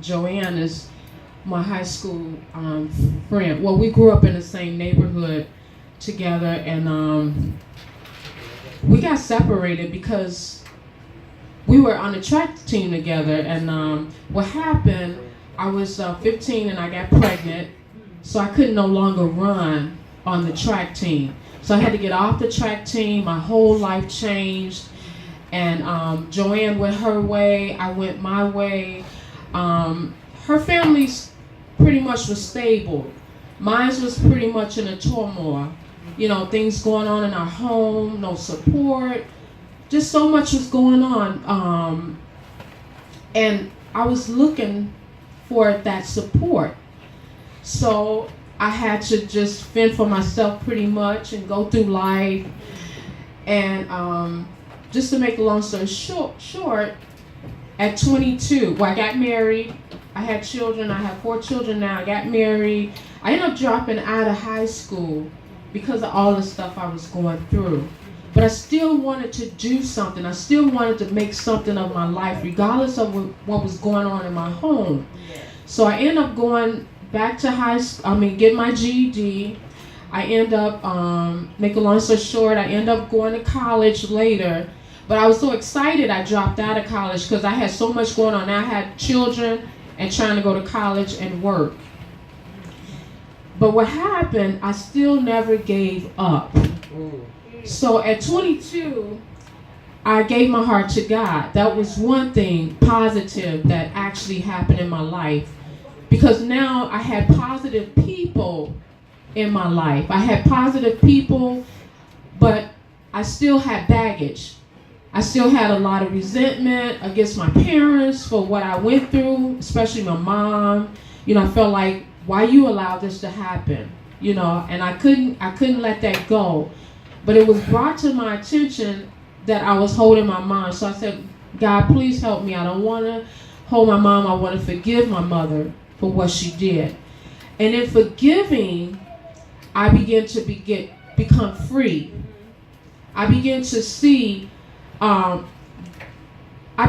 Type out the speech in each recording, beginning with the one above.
Joanne is my high school friend. Well, we grew up in the same neighborhood together, and we got separated because we were on the track team together. And what happened, I was 15 and I got pregnant, so I could no longer run on the track team. So I had to get off the track team. My whole life changed. And Joanne went her way, I went my way. Her family's pretty much was stable. Mine was pretty much in a turmoil. You know, things going on in our home, no support. Just so much was going on. And I was looking for that support. So I had to just fend for myself pretty much and go through life. And just to make a long story short, at 22, well, I got married. I had children. I have 4 children now. I got married. I ended up dropping out of high school because of all the stuff I was going through. But I still wanted to do something. I still wanted to make something of my life, regardless of what was going on in my home. So I ended up going back to get my GED. I end up, make a long story short, I end up going to college later. But I was so excited I dropped out of college because I had so much going on. I had children and trying to go to college and work. But what happened, I still never gave up. So at 22, I gave my heart to God. That was one thing positive that actually happened in my life. Because now I had positive people in my life. I had positive people, but I still had baggage. I still had a lot of resentment against my parents for what I went through, especially my mom. You know, I felt like, why you allowed this to happen? You know, and I couldn't let that go. But it was brought to my attention that I was holding my mom. So I said, God, please help me. I don't want to hold my mom. I want to forgive my mother for what she did. And in forgiving, I began to become free. I began to see, I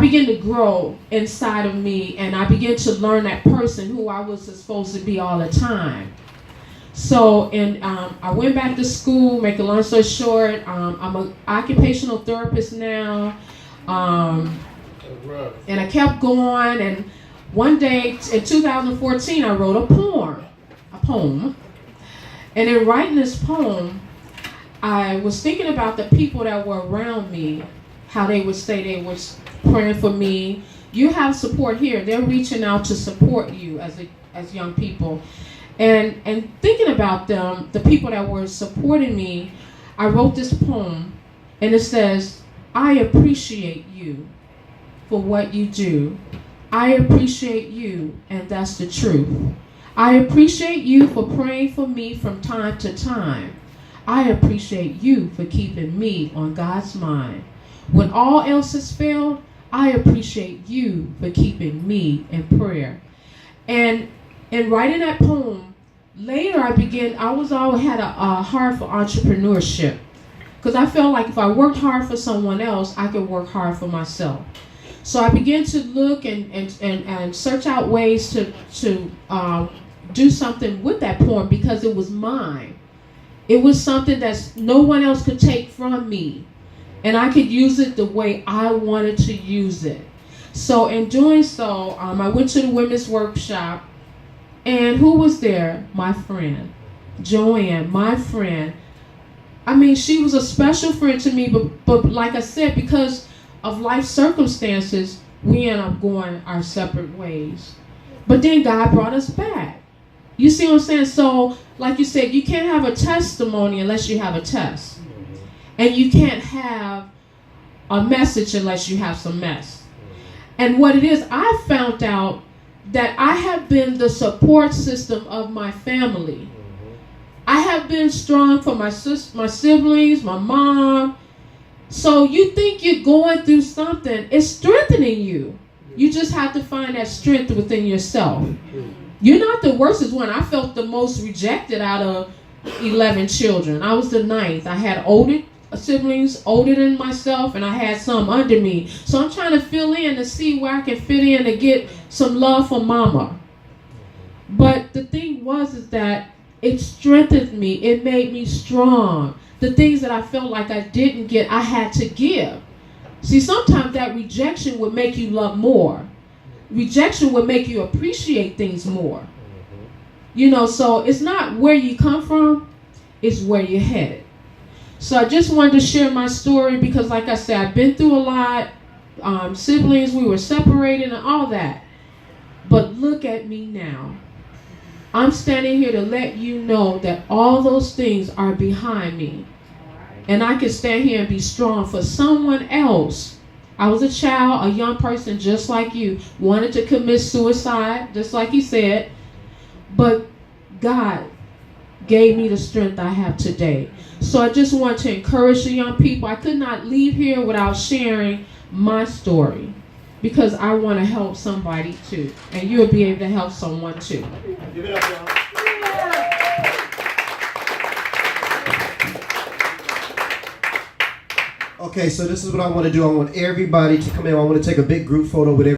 began to grow inside of me, and I began to learn that person who I was supposed to be all the time. So, I went back to school, make a long story short, I'm an occupational therapist now, and I kept going, and one day in 2014 I wrote a poem, and in writing this poem, I was thinking about the people that were around me, how they would say they were praying for me. You have support here. They're reaching out to support you as young people. And thinking about them, the people that were supporting me, I wrote this poem, and it says, I appreciate you for what you do. I appreciate you, and that's the truth. I appreciate you for praying for me from time to time. I appreciate you for keeping me on God's mind. When all else has failed, I appreciate you for keeping me in prayer. And in writing that poem, later I always had a heart for entrepreneurship. Because I felt like if I worked hard for someone else, I could work hard for myself. So I began to look and search out ways to do something with that poem because it was mine. It was something that no one else could take from me. And I could use it the way I wanted to use it. So in doing so, I went to the women's workshop. And who was there? My friend, Joanne, my friend. I mean, she was a special friend to me, but like I said, because of life circumstances, we ended up going our separate ways. But then God brought us back. You see what I'm saying? So, like you said, you can't have a testimony unless you have a test. And you can't have a message unless you have some mess. And what it is, I found out that I have been the support system of my family. I have been strong for my siblings, my mom. So you think you're going through something, it's strengthening you. You just have to find that strength within yourself. You're not the worst one. I felt the most rejected out of 11 children. I was the 9th. I had older siblings older than myself, and I had some under me. So I'm trying to fill in to see where I can fit in to get some love from mama. But the thing was is that it strengthened me. It made me strong. The things that I felt like I didn't get, I had to give. See, sometimes that rejection would make you love more. Rejection would make you appreciate things more. You know, so it's not where you come from, it's where you're headed. So I just wanted to share my story because, like I said, I've been through a lot. Siblings, we were separated and all that. But look at me now. I'm standing here to let you know that all those things are behind me. And I can stand here and be strong for someone else. I was a child, a young person just like you, wanted to commit suicide, just like he said. But God gave me the strength I have today. So I just want to encourage the young people. I could not leave here without sharing my story because I want to help somebody too. And you'll be able to help someone too. Give it up, y'all. Okay, so this is what I want to do. I want everybody to come in. I want to take a big group photo with everybody.